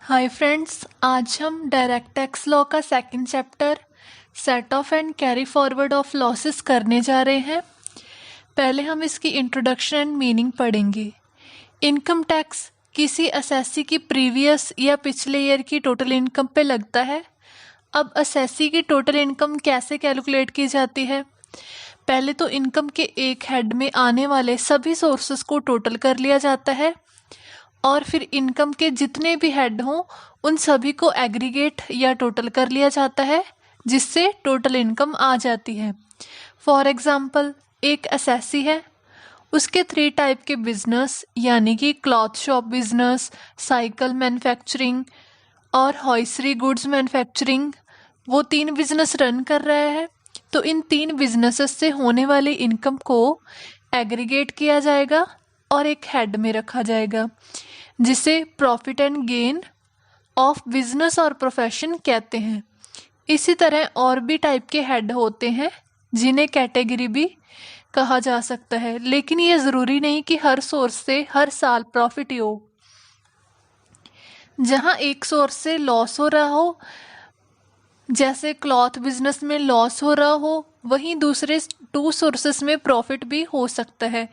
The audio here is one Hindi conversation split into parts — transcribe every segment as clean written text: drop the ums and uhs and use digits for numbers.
हाय फ्रेंड्स, आज हम डायरेक्ट टैक्स लॉ का second chapter set of and carry forward of losses करने जा रहे हैं। पहले हम इसकी इंट्रोडक्शन एंड मीनिंग पढ़ेंगे। इनकम टैक्स किसी असेसी की प्रीवियस या पिछले ईयर की टोटल इनकम पे लगता है। अब असेसी की टोटल इनकम कैसे कैलकुलेट की जाती है? पहले तो इनकम के एक हेड में आने वाले सभी सोर्सेस को टोटल कर लिया जाता है और फिर इनकम के जितने भी हेड हों उन सभी को एग्रीगेट या टोटल कर लिया जाता है, जिससे टोटल इनकम आ जाती है। फॉर एग्जांपल, एक असेसी है, उसके 3 टाइप के बिजनेस यानी कि cloth shop business, cycle manufacturing और हॉइसरी गुड्स मैन्युफैक्चरिंग, वो 3 बिजनेस रन कर रहा है। तो इन 3 बिजनेसेस से होने वाली इनकम को एग्रीगेट किया जाएगा और एक हेड में रखा जाएगा, जिसे profit and gain of business और प्रोफेशन कहते हैं। इसी तरह और भी टाइप के हेड होते हैं जिन्हें कैटेगरी भी कहा जा सकता है, लेकिन ये ज़रूरी नहीं कि हर सोर्स से हर साल प्रॉफिट ही हो। जहाँ एक सोर्स से लॉस हो रहा हो, जैसे क्लॉथ बिजनेस में लॉस हो रहा हो, वहीं दूसरे 2 सोर्सेस में प्रॉफिट भी हो सकता है।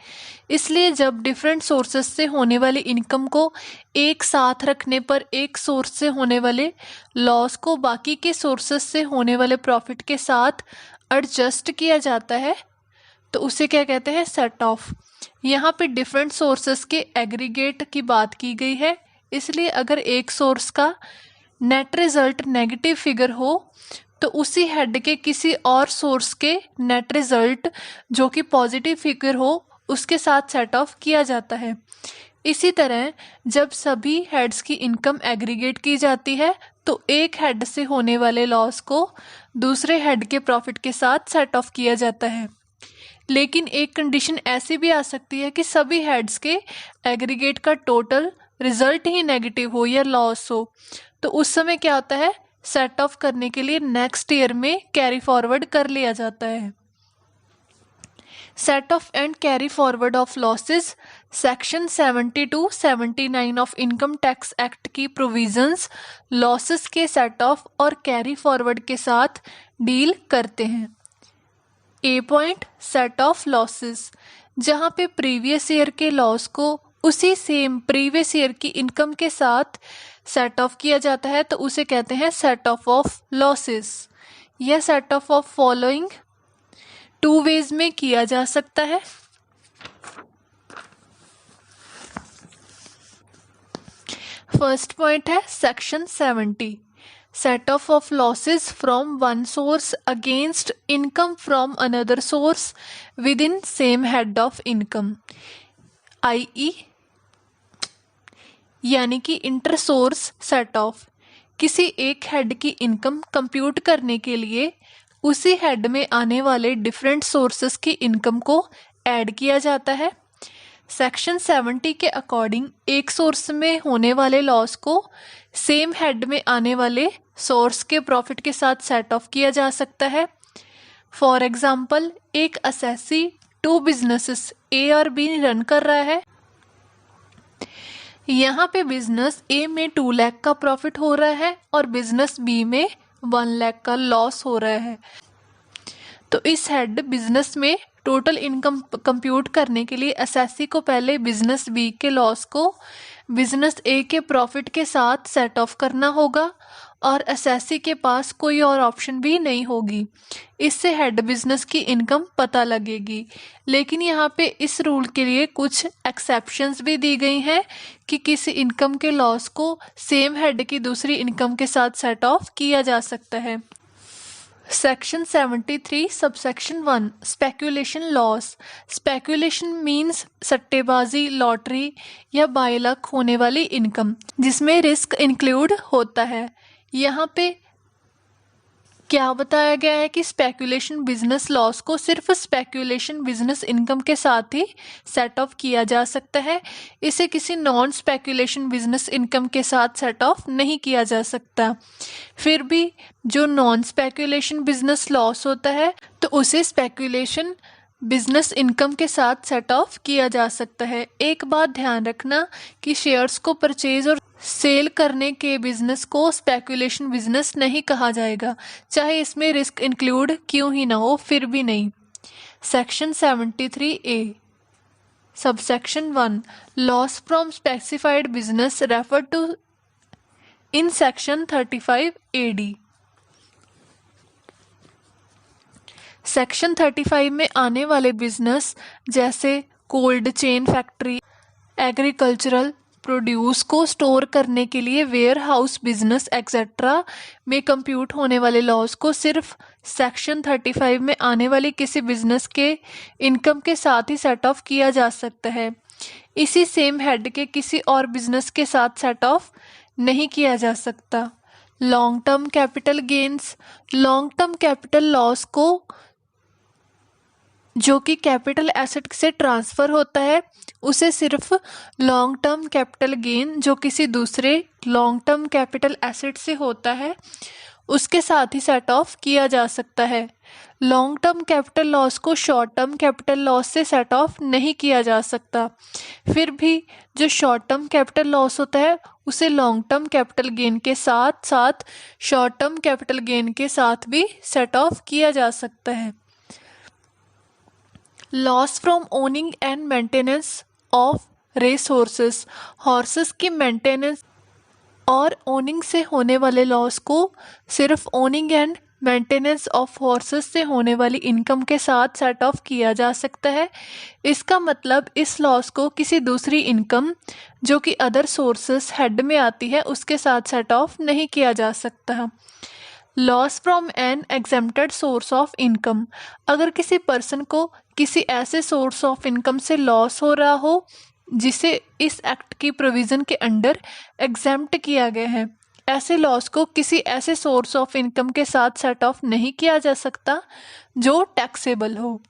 इसलिए जब डिफरेंट सोर्सेस से होने वाली इनकम को एक साथ रखने पर एक सोर्स से होने वाले लॉस को बाकी के सोर्सेस से होने वाले प्रॉफिट के साथ एडजस्ट किया जाता है, तो उसे क्या कहते हैं? Set of. यहाँ पे डिफरेंट सोर्सेस के एग्रीगेट की बात की गई है, इसलिए अगर एक सोर्स का नेट रिजल्ट नेगेटिव फिगर हो तो उसी हेड के किसी और सोर्स के नेट रिजल्ट जो कि पॉजिटिव फिगर हो उसके साथ सेट ऑफ किया जाता है। इसी तरह जब सभी हेड्स की इनकम एग्रीगेट की जाती है तो एक हेड से होने वाले लॉस को दूसरे हेड के प्रॉफिट के साथ सेट ऑफ किया जाता है। लेकिन एक कंडीशन ऐसी भी आ सकती है कि सभी हेड्स के एग्रीगेट का टोटल रिजल्ट ही नेगेटिव हो या लॉस हो, तो उस समय क्या होता है? सेट ऑफ करने के लिए नेक्स्ट ईयर में कैरी फॉरवर्ड कर लिया जाता है। Set of and carry forward of losses section 72-79 of income tax act की प्रोविजंस लॉसेस के सेट ऑफ और कैरी फॉरवर्ड के साथ डील करते हैं। ए पॉइंट, सेट ऑफ लॉसेस। जहाँ पे प्रीवियस ईयर के लॉस को उसी सेम प्रीवियस ईयर की इनकम के साथ सेट ऑफ किया जाता है तो उसे कहते हैं सेट ऑफ लॉसेस। यह सेट ऑफ फॉलोइंग 2 वेज में किया जा सकता है। फर्स्ट पॉइंट है section 70, set off losses from one source against income from another source within same head of income, आई यानी कि इंटर सोर्स सेट ऑफ। किसी एक हेड की इनकम कंप्यूट करने के लिए उसी हेड में आने वाले डिफरेंट सोर्सेस की इनकम को ऐड किया जाता है। सेक्शन 70 के अकॉर्डिंग एक सोर्स में होने वाले लॉस को सेम हेड में आने वाले सोर्स के प्रॉफिट के साथ सेट ऑफ किया जा सकता है। फॉर एग्जाम्पल, एक असेसी 2 बिजनेसेस ए और बी रन कर रहा है। यहाँ पे बिजनेस ए में 2 लाख का प्रॉफिट हो रहा है और बिजनेस बी में 1 लाख का लॉस हो रहा है। तो इस हेड बिजनेस में टोटल इनकम कंप्यूट करने के लिए असेसी को पहले बिजनेस बी के लॉस को बिजनेस ए के प्रॉफिट के साथ सेट ऑफ करना होगा और असेसी के पास कोई और ऑप्शन भी नहीं होगी। इससे हेड बिजनेस की इनकम पता लगेगी। लेकिन यहाँ पे इस रूल के लिए कुछ एक्सेप्शंस भी दी गई हैं कि किसी इनकम के लॉस को सेम हेड की दूसरी इनकम के साथ सेट ऑफ किया जा सकता है। Section 73 subsection 1, speculation loss. Speculation means सट्टेबाजी, लॉटरी या बाय लक होने वाली इनकम जिसमें रिस्क इंक्लूड होता है। यहाँ पे क्या बताया गया है कि स्पेक्यूलेशन बिजनेस लॉस को सिर्फ स्पेक्यूलेशन बिजनेस इनकम के साथ ही सेट ऑफ किया जा सकता है। इसे किसी नॉन स्पेक्यूलेशन बिजनेस इनकम के साथ सेट ऑफ नहीं किया जा सकता। फिर भी जो नॉन स्पेक्यूलेशन बिजनेस लॉस होता है तो उसे स्पेक्यूलेशन बिजनेस इनकम के साथ सेट ऑफ किया जा सकता है। एक बात ध्यान रखना कि शेयर्स को परचेज और सेल करने के बिजनेस को स्पेकुलेशन बिजनेस नहीं कहा जाएगा, चाहे इसमें रिस्क इंक्लूड क्यों ही ना हो, फिर भी नहीं। Section 73A subsection 1 loss from specified business refer to in section 35 AD। Section 35 में आने वाले बिजनेस जैसे cold chain factory, agricultural produce को स्टोर करने के लिए वेयर हाउस बिजनेस एक्सेट्रा में कंप्यूट होने वाले लॉस को सिर्फ सेक्शन 35 में आने वाली किसी बिजनेस के इनकम के साथ ही सेट ऑफ किया जा सकता है। इसी सेम हेड के किसी और बिजनेस के साथ सेट ऑफ नहीं किया जा सकता। Long term capital gains, long term capital loss को जो कि कैपिटल एसेट से ट्रांसफ़र होता है उसे सिर्फ लॉन्ग टर्म कैपिटल गेन जो किसी दूसरे लॉन्ग टर्म कैपिटल एसेट से होता है उसके साथ ही सेट ऑफ किया जा सकता है। लॉन्ग टर्म कैपिटल लॉस को शॉर्ट टर्म कैपिटल लॉस से सेट ऑफ नहीं किया जा सकता। फिर भी जो शॉर्ट टर्म कैपिटल लॉस होता है उसे लॉन्ग टर्म कैपिटल गेन के साथ साथ शॉर्ट टर्म कैपिटल गेन के साथ भी सेट ऑफ किया जा सकता है। Loss from owning and maintenance of race horses, horses की मेंटेनेंस और ओनिंग से होने वाले लॉस को सिर्फ owning and maintenance of horses से होने वाली इनकम के साथ सेट ऑफ किया जा सकता है। इसका मतलब इस लॉस को किसी दूसरी इनकम जो कि अदर सोर्सेस हेड में आती है उसके साथ सेट ऑफ नहीं किया जा सकता। Loss from an exempted source of income, अगर किसी पर्सन को किसी ऐसे सोर्स ऑफ इनकम से लॉस हो रहा हो जिसे इस एक्ट की प्रोविज़न के अंडर एग्जेम्प्ट किया गया है, ऐसे लॉस को किसी ऐसे सोर्स ऑफ इनकम के साथ सेट ऑफ नहीं किया जा सकता जो टैक्सेबल हो।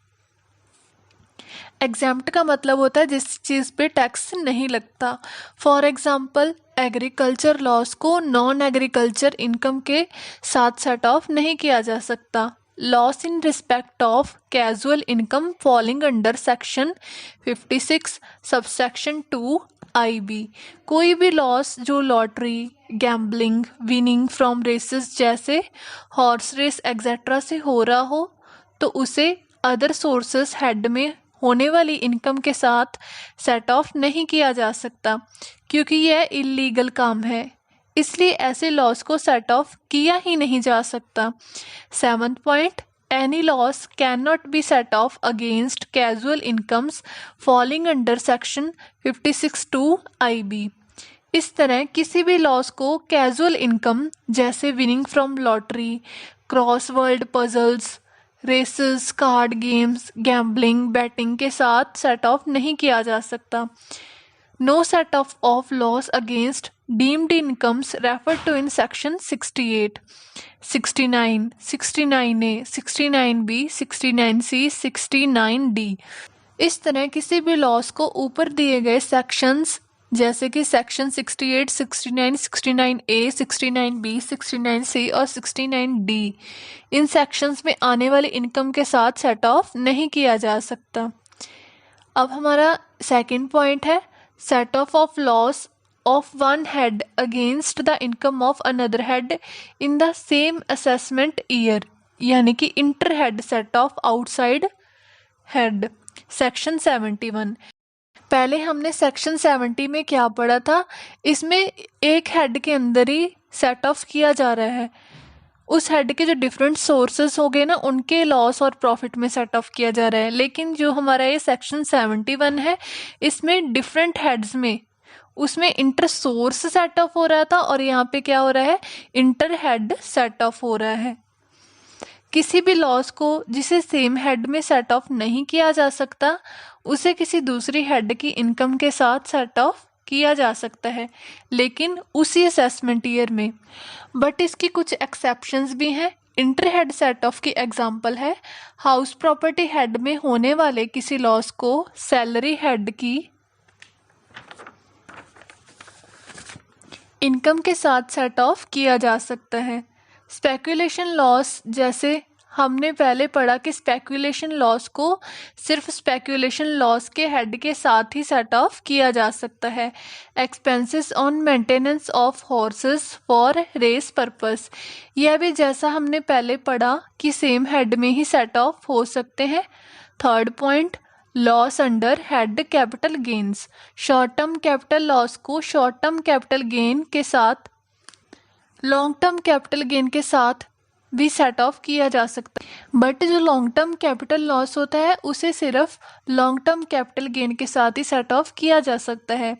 एग्जेम्प्ट का मतलब होता है जिस चीज़ पे टैक्स नहीं लगता। फॉर एग्जाम्पल एग्रीकल्चर लॉस को नॉन एग्रीकल्चर इनकम के साथ सेट ऑफ नहीं किया जा सकता। Loss in respect of casual income falling under section 56 subsection 2 IB, कोई भी लॉस जो lottery, gambling, winning from races जैसे हॉर्स रेस एक्सेट्रा से हो रहा हो तो उसे अदर सोर्सेस हेड में होने वाली इनकम के साथ सेट ऑफ नहीं किया जा सकता क्योंकि यह इलीगल काम है, इसलिए ऐसे लॉस को सेट ऑफ किया ही नहीं जा सकता। 7th point, any loss can not be set off against casual incomes falling under section 56(2) IB। इस तरह किसी भी लॉस को कैजुअल इनकम जैसे winning from lottery, crossword puzzles, races, card games, gambling, betting के साथ सेट ऑफ नहीं किया जा सकता। No set off loss against deemed incomes refer to in section 68, 69, 69A, 69B, 69C, 69D। इस तरह किसी भी लॉस को ऊपर दिए गए सेक्शंस जैसे कि सेक्शन 68, 69, 69A, 69B, 69C और 69D, इन सेक्शंस में आने वाली इनकम के साथ सेट ऑफ नहीं किया जा सकता। अब हमारा सेकंड पॉइंट है set off loss of one head against the income of another head in the same assessment year, यानी कि inter head set of outside head. Section 71, पहले हमने सेक्शन 70 में क्या पढ़ा था, इसमें एक हेड के अंदर ही सेट ऑफ किया जा रहा है, उस हेड के जो डिफरेंट सोर्सेस हो गए ना उनके लॉस और प्रॉफिट में सेट ऑफ किया जा रहा है। लेकिन जो हमारा ये सेक्शन 71 है इसमें डिफरेंट हेड्स में उसमें इंटर सोर्स सेट ऑफ हो रहा था और यहाँ पे क्या हो रहा है, इंटर हेड सेट ऑफ हो रहा है। किसी भी लॉस को जिसे सेम हेड में सेट ऑफ नहीं किया जा सकता उसे किसी दूसरी हेड की इनकम के साथ सेट ऑफ किया जा सकता है, लेकिन उसी असेसमेंट ईयर में। बट इसकी कुछ एक्सेप्शंस भी हैं। इंटर हेड सेट ऑफ की एग्जांपल है हाउस प्रॉपर्टी हेड में होने वाले किसी लॉस को सैलरी हेड की इनकम के साथ सेट ऑफ किया जा सकता है। स्पेकुलेशन लॉस जैसे हमने पहले पढ़ा कि स्पेक्यूलेशन लॉस को सिर्फ स्पेक्यूलेशन लॉस के हेड के साथ ही सेट ऑफ किया जा सकता है। Expenses on maintenance of horses for race purpose, यह भी जैसा हमने पहले पढ़ा कि सेम हेड में ही सेट ऑफ हो सकते हैं। Third point, loss under head capital gains, short term capital loss को शॉर्ट टर्म कैपिटल गेन के साथ लॉन्ग टर्म कैपिटल गेन के साथ भी सेट ऑफ किया जा सकता है, बट जो लॉन्ग टर्म कैपिटल लॉस होता है उसे सिर्फ लॉन्ग टर्म कैपिटल गेन के साथ ही सेट ऑफ किया जा सकता है।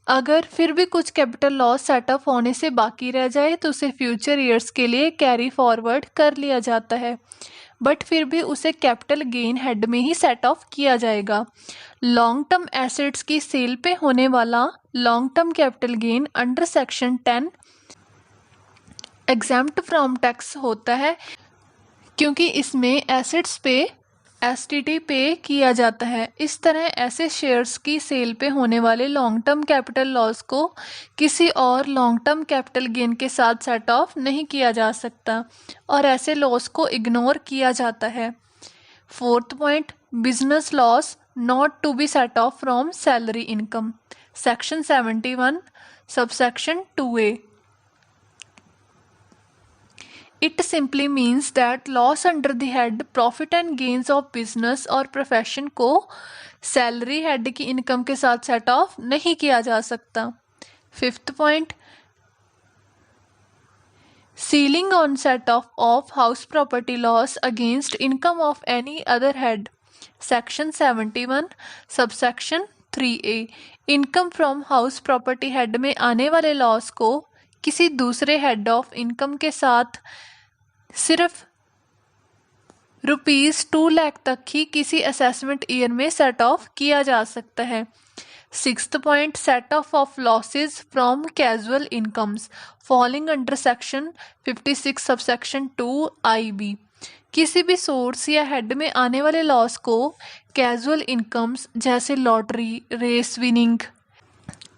अगर फिर भी कुछ कैपिटल लॉस सेट ऑफ होने से बाकी रह जाए तो उसे फ्यूचर ईयर्स के लिए कैरी फॉरवर्ड कर लिया जाता है, बट फिर भी उसे कैपिटल गेन हेड में ही सेट ऑफ किया जाएगा। लॉन्ग टर्म एसेट्स की सेल पे होने वाला long term capital gain under section 10 exempt from tax होता है, क्योंकि इसमें एसेट्स पे एसटीटी पे किया जाता है। इस तरह ऐसे शेयर्स की सेल पे होने वाले लॉन्ग टर्म कैपिटल लॉस को किसी और लॉन्ग टर्म कैपिटल गेन के साथ सेट ऑफ नहीं किया जा सकता और ऐसे लॉस को इग्नोर किया जाता है। Fourth point, business loss not to be set off from salary income, section 71 subsection 2A। It simply means that loss under the head profit and gains of business और profession को सैलरी हेड की इनकम के साथ सेट ऑफ नहीं किया जा सकता। Fifth point, ceiling on set off house property loss against income of any other head, section 71 subsection 3A। Income from house property head में आने वाले लॉस को किसी दूसरे हेड ऑफ इनकम के साथ सिर्फ ₹2 लाख तक ही किसी असेसमेंट ईयर में सेट ऑफ किया जा सकता है। Sixth point, set off losses from casual incomes falling under section 56 subsection 2IB। किसी भी सोर्स या हेड में आने वाले लॉस को कैजुअल इनकम्स जैसे लॉटरी, रेस विनिंग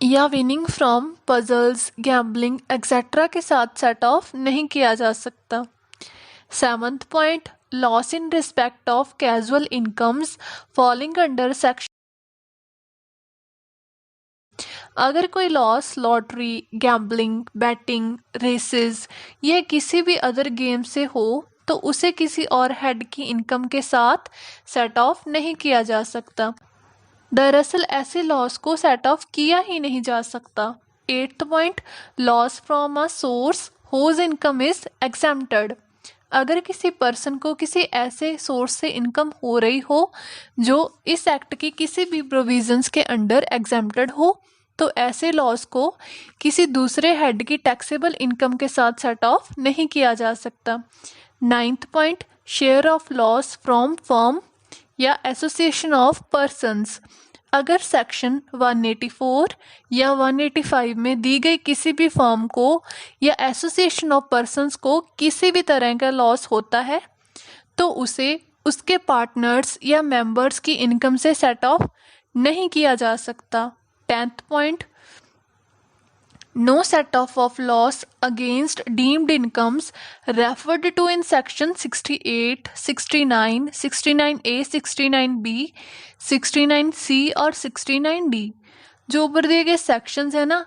या winning from puzzles, gambling etcetera के साथ सेट ऑफ नहीं किया जा सकता। Seventh point, loss in respect of casual incomes falling under section, अगर कोई loss lottery, gambling, betting, races या किसी भी अदर गेम से हो तो उसे किसी और हेड की इनकम के साथ सेट ऑफ नहीं किया जा सकता। दरअसल ऐसे लॉस को सेट ऑफ किया ही नहीं जा सकता। Eighth point, loss from a source whose income is exempted, अगर किसी पर्सन को किसी ऐसे सोर्स से इनकम हो रही हो जो इस एक्ट की किसी भी प्रोविजंस के अंडर एग्जेम्प्टेड हो तो ऐसे लॉस को किसी दूसरे हेड की टैक्सेबल इनकम के साथ सेट ऑफ नहीं किया जा सकता। Ninth point, share of loss from firm या एसोसिएशन ऑफ पर्सन्स, अगर सेक्शन 184 या 185 में दी गई किसी भी फर्म को या एसोसिएशन ऑफ पर्सन्स को किसी भी तरह का लॉस होता है तो उसे उसके पार्टनर्स या मेंबर्स की इनकम से सेट ऑफ नहीं किया जा सकता। 10th point, no set off of loss against deemed incomes referred to in section 68, 69, 69A, 69B, 69C और 69D, जो ऊपर दिए गए सेक्शंस है ना,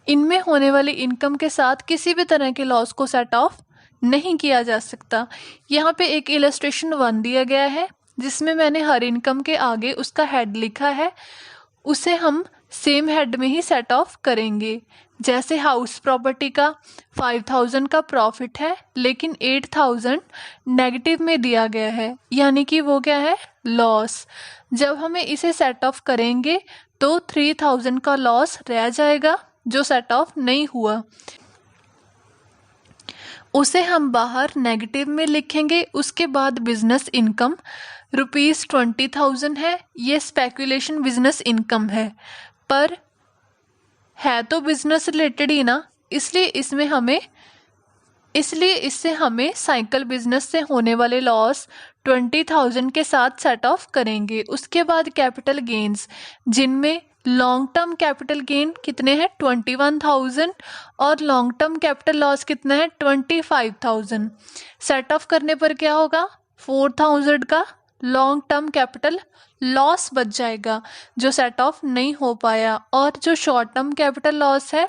इनमें होने वाली इनकम के साथ किसी भी तरह के लॉस को सेट ऑफ नहीं किया जा सकता। यहाँ पे एक इलस्ट्रेशन 1 दिया गया है जिसमें मैंने हर इनकम के आगे उसका हेड लिखा है, उसे हम सेम हेड में ही सेट ऑफ करेंगे। जैसे हाउस प्रॉपर्टी का 5000 का प्रॉफिट है लेकिन 8000 नेगेटिव में दिया गया है, यानी कि वो क्या है, लॉस। जब हमें इसे सेट ऑफ करेंगे तो 3000 का लॉस रह जाएगा जो सेट ऑफ नहीं हुआ, उसे हम बाहर नेगेटिव में लिखेंगे। उसके बाद बिजनेस इनकम ₹20,000 है, ये स्पेकुलेशन बिजनेस इनकम है पर है तो बिजनेस रिलेटेड ही ना, इसलिए इससे हमें साइकिल बिजनेस से होने वाले लॉस 20,000 के साथ सेट ऑफ करेंगे। उसके बाद कैपिटल गेन्स जिनमें लॉन्ग टर्म कैपिटल गेन कितने हैं 21,000 और लॉन्ग टर्म कैपिटल लॉस कितना है 25,000। सेट ऑफ करने पर क्या होगा 4,000 का लॉन्ग टर्म कैपिटल लॉस बच जाएगा जो सेट ऑफ नहीं हो पाया, और जो शॉर्ट टर्म कैपिटल लॉस है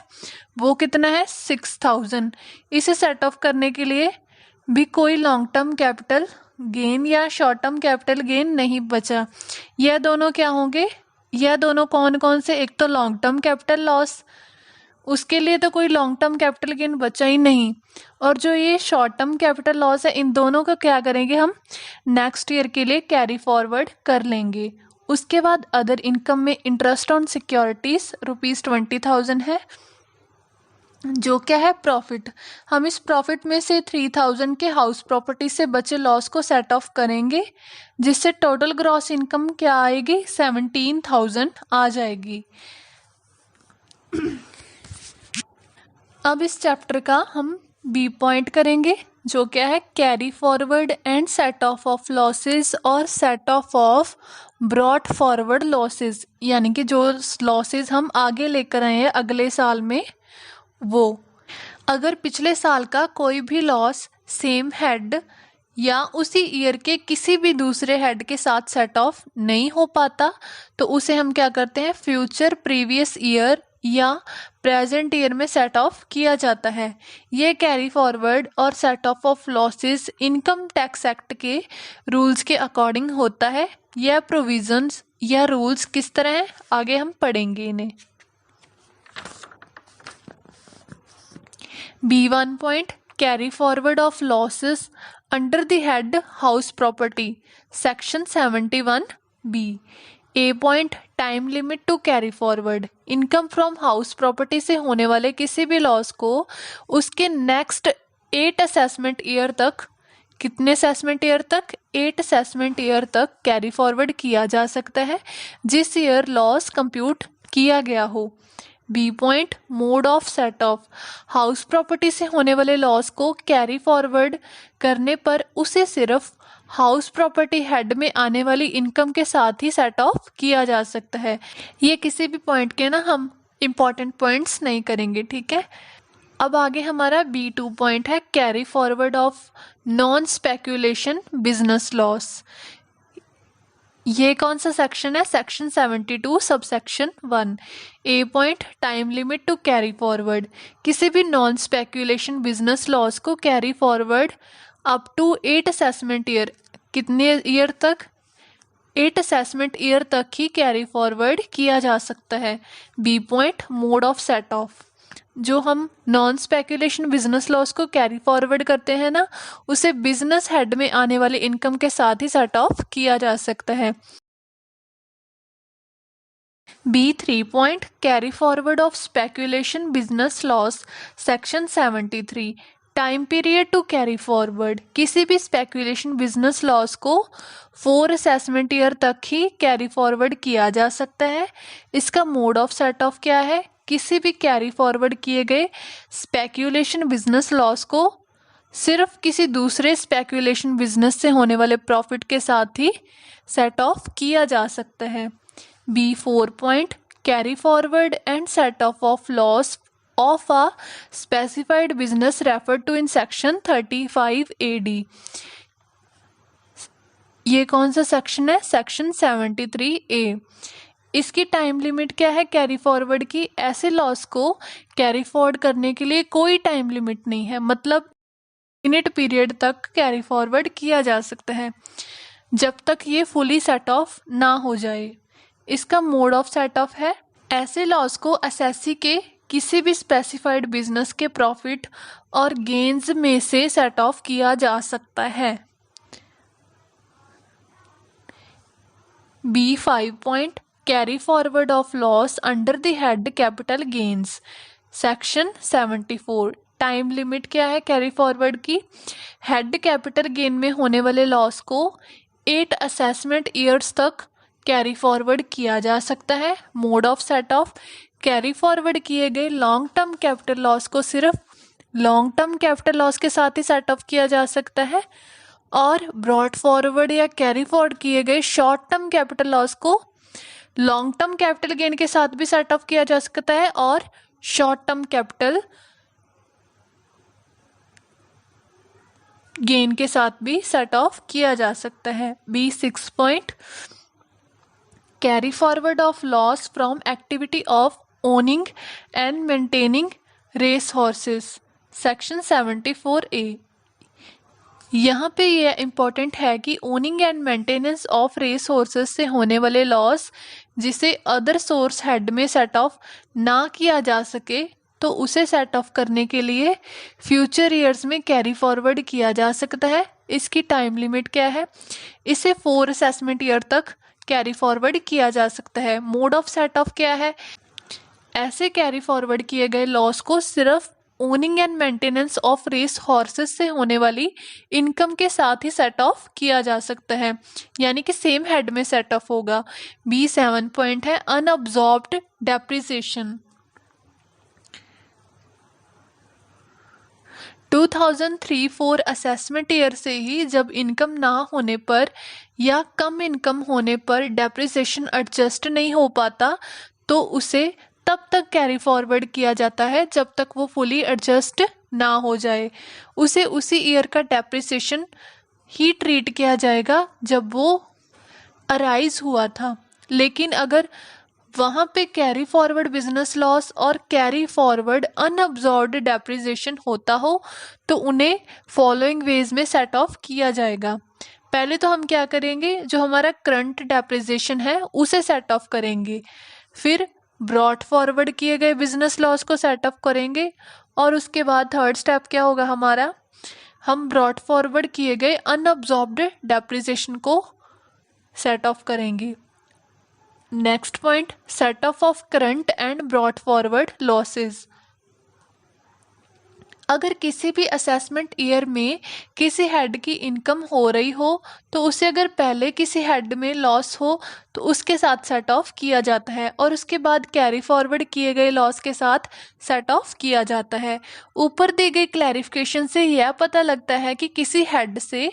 वो कितना है 6,000। इसे सेट ऑफ करने के लिए भी कोई लॉन्ग टर्म कैपिटल गेन या शॉर्ट टर्म कैपिटल गेन नहीं बचा। यह दोनों क्या होंगे, यह दोनों कौन कौन से, एक तो लॉन्ग टर्म कैपिटल लॉस, उसके लिए तो कोई लॉन्ग टर्म कैपिटल गेन बचा ही नहीं, और जो ये शॉर्ट टर्म कैपिटल लॉस है इन दोनों का क्या करेंगे हम नेक्स्ट ईयर के लिए कैरी फॉरवर्ड कर लेंगे। उसके बाद अदर इनकम में इंटरेस्ट ऑन सिक्योरिटीज ₹20,000 है जो क्या है प्रॉफिट। हम इस प्रॉफिट में से 3,000 के हाउस प्रॉपर्टी से बचे लॉस को सेट ऑफ करेंगे, जिससे टोटल ग्रॉस इनकम क्या आएगी 17,000 आ जाएगी। अब इस चैप्टर का हम बी पॉइंट करेंगे जो क्या है carry forward and set off losses और set off brought forward losses, यानी कि जो लॉसेस हम आगे लेकर आए हैं अगले साल में वो। अगर पिछले साल का कोई भी लॉस सेम हेड या उसी ईयर के किसी भी दूसरे हेड के साथ सेट ऑफ नहीं हो पाता तो उसे हम क्या करते हैं फ्यूचर प्रीवियस ईयर या प्रेजेंट ईयर में सेट ऑफ किया जाता है। ये कैरी फॉरवर्ड और set off losses income tax act के रूल्स के अकॉर्डिंग होता है। यह प्रोविजंस या रूल्स किस तरह हैं आगे हम पढ़ेंगे इन्हें। B1 point carry forward of losses under the head house property section 71B। A point time limit to carry forward income from house property से होने वाले किसी भी लॉस को उसके नेक्स्ट 8 असेसमेंट ईयर तक, कितने असेसमेंट ईयर तक 8 असेसमेंट ईयर तक कैरी फॉरवर्ड किया जा सकता है जिस ईयर लॉस कंप्यूट किया गया हो। B point mode of set off house property से होने वाले लॉस को कैरी फॉरवर्ड करने पर उसे सिर्फ हाउस प्रॉपर्टी हेड में आने वाली इनकम के साथ ही सेट ऑफ किया जा सकता है। ये किसी भी पॉइंट के ना हम इम्पॉर्टेंट पॉइंट्स नहीं करेंगे, ठीक है। अब आगे हमारा B2 पॉइंट है carry forward of non speculation business loss. ये कौन सा सेक्शन है section 72 subsection 1। A point time limit to carry forward किसी भी नॉन स्पेक्यूलेशन बिजनेस लॉस को carry forward up to 8 assessment year, कितने ईयर तक 8 असेसमेंट ईयर तक ही कैरी फॉरवर्ड किया जा सकता है। B point mode of set off जो हम नॉन स्पेक्यूलेशन बिजनेस लॉस को कैरी फॉरवर्ड करते हैं ना उसे बिजनेस हेड में आने वाले इनकम के साथ ही सेट ऑफ किया जा सकता है। B3 point carry forward of speculation business loss section 73 time period to carry forward किसी भी स्पेक्यूलेशन बिजनेस लॉस को 4 असेसमेंट ईयर तक ही कैरी फॉरवर्ड किया जा सकता है। इसका मोड ऑफ सेट ऑफ क्या है, किसी भी कैरी फॉरवर्ड किए गए स्पेक्यूलेशन बिजनेस लॉस को सिर्फ किसी दूसरे स्पेक्यूलेशन बिजनेस से होने वाले प्रॉफिट के साथ ही सेट ऑफ किया जा सकता है। B4 point carry forward and set off loss of a specified business referred to in section 35 AD। ये कौन सा सेक्शन है सेक्शन 73 A। इसकी टाइम लिमिट क्या है कैरी फॉरवर्ड की, ऐसे लॉस को कैरी फॉरवर्ड करने के लिए कोई टाइम लिमिट नहीं है, मतलब इनिट पीरियड तक कैरी फॉरवर्ड किया जा सकता है जब तक ये फुली सेट ऑफ ना हो जाए। इसका मोड ऑफ सेट ऑफ है ऐसे लॉस को असेसी के किसी भी स्पेसिफाइड बिजनेस के प्रॉफिट और गेन्स में से सेट ऑफ किया जा सकता है। B5 point carry forward of loss under the head capital gains section 74 time limit क्या है कैरी फॉरवर्ड की, हेड कैपिटल गेन में होने वाले लॉस को 8 असेसमेंट ईयर्स तक कैरी फॉरवर्ड किया जा सकता है। Mode of set of carry forward किए गए लॉन्ग टर्म कैपिटल लॉस को सिर्फ लॉन्ग टर्म कैपिटल लॉस के साथ ही सेट ऑफ किया जा सकता है, और ब्रॉट फॉरवर्ड या कैरी फॉरवर्ड किए गए शॉर्ट टर्म कैपिटल लॉस को लॉन्ग टर्म कैपिटल गेन के साथ भी सेट ऑफ किया जा सकता है और शॉर्ट टर्म कैपिटल गेन के साथ भी सेट ऑफ किया जा सकता है। B6 point, carry forward of loss from activity of owning and maintaining race horses, section 74A। यहाँ पे यह इम्पॉर्टेंट है कि owning and maintenance of race horses से होने वाले लॉस जिसे अदर सोर्स हेड में सेट ऑफ ना किया जा सके तो उसे सेट ऑफ करने के लिए फ्यूचर ईयर्स में कैरी फॉरवर्ड किया जा सकता है। इसकी टाइम लिमिट क्या है? इसे 4 असेसमेंट ईयर तक कैरी फॉरवर्ड किया जा सकता है। मोड ऑफ सेट ऑफ क्या है? ऐसे कैरी फॉरवर्ड किए गए लॉस को सिर्फ owning and maintenance of race horses से होने वाली इनकम के साथ ही सेट ऑफ किया जा सकता है, यानी कि सेम हेड में सेट ऑफ होगा। B7 पॉइंट है अनअब्जॉर्ब्ड डेप्रिसिएशन। 2003-04 असेसमेंट ईयर से ही जब इनकम ना होने पर या कम इनकम होने पर डेप्रिसिएशन एडजस्ट नहीं हो पाता तो उसे तब तक कैरी फॉरवर्ड किया जाता है जब तक वो फुली एडजस्ट ना हो जाए। उसे उसी ईयर का डेप्रिसिएशन ही ट्रीट किया जाएगा जब वो अराइज हुआ था। लेकिन अगर वहाँ पे कैरी फॉरवर्ड बिजनेस लॉस और कैरी फॉरवर्ड अनअब्जॉर्ब्ड डेप्रिसिएशन होता हो तो उन्हें फॉलोइंग वेज में सेट ऑफ किया जाएगा। पहले तो हम क्या करेंगे, जो हमारा करंट डेप्रिसिएशन है उसे सेट ऑफ करेंगे, फिर ब्रॉट फॉरवर्ड किए गए बिजनेस लॉस को सेट ऑफ करेंगे और उसके बाद थर्ड स्टेप क्या होगा हमारा, हम ब्रॉट फॉरवर्ड किए गए अनअब्जॉर्ब्ड डेप्रिसिएशन को सेट ऑफ करेंगे। Next point, set of current and brought forward losses. अगर किसी भी असेसमेंट ईयर में किसी हेड की इनकम हो रही हो तो उसे अगर पहले किसी हेड में लॉस हो तो उसके साथ सेट ऑफ किया जाता है और उसके बाद कैरी फॉरवर्ड किए गए लॉस के साथ सेट ऑफ किया जाता है। ऊपर दी गई क्लैरिफिकेशन से यह पता लगता है कि किसी हेड से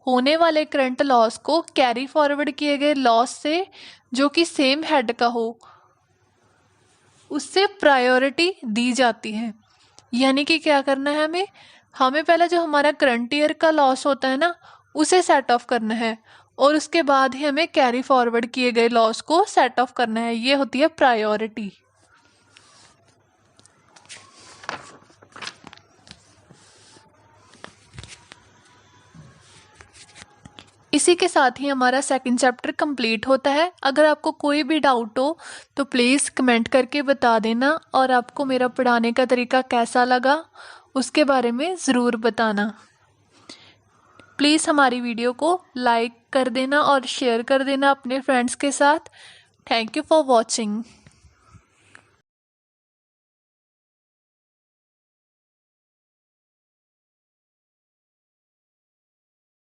होने वाले करंट लॉस को कैरी फॉरवर्ड किए गए लॉस से जो कि सेम हेड का हो उससे प्रायोरिटी दी जाती है। यानी कि क्या करना है हमें पहले जो हमारा करंट ईयर का लॉस होता है ना उसे सेट ऑफ करना है और उसके बाद ही हमें कैरी फॉरवर्ड किए गए लॉस को सेट ऑफ करना है। ये होती है प्रायोरिटी। इसी के साथ ही हमारा सेकंड चैप्टर कंप्लीट होता है। अगर आपको कोई भी डाउट हो तो प्लीज़ कमेंट करके बता देना और आपको मेरा पढ़ाने का तरीका कैसा लगा उसके बारे में ज़रूर बताना। प्लीज़ हमारी वीडियो को लाइक कर देना और शेयर कर देना अपने फ्रेंड्स के साथ। Thank you for watching.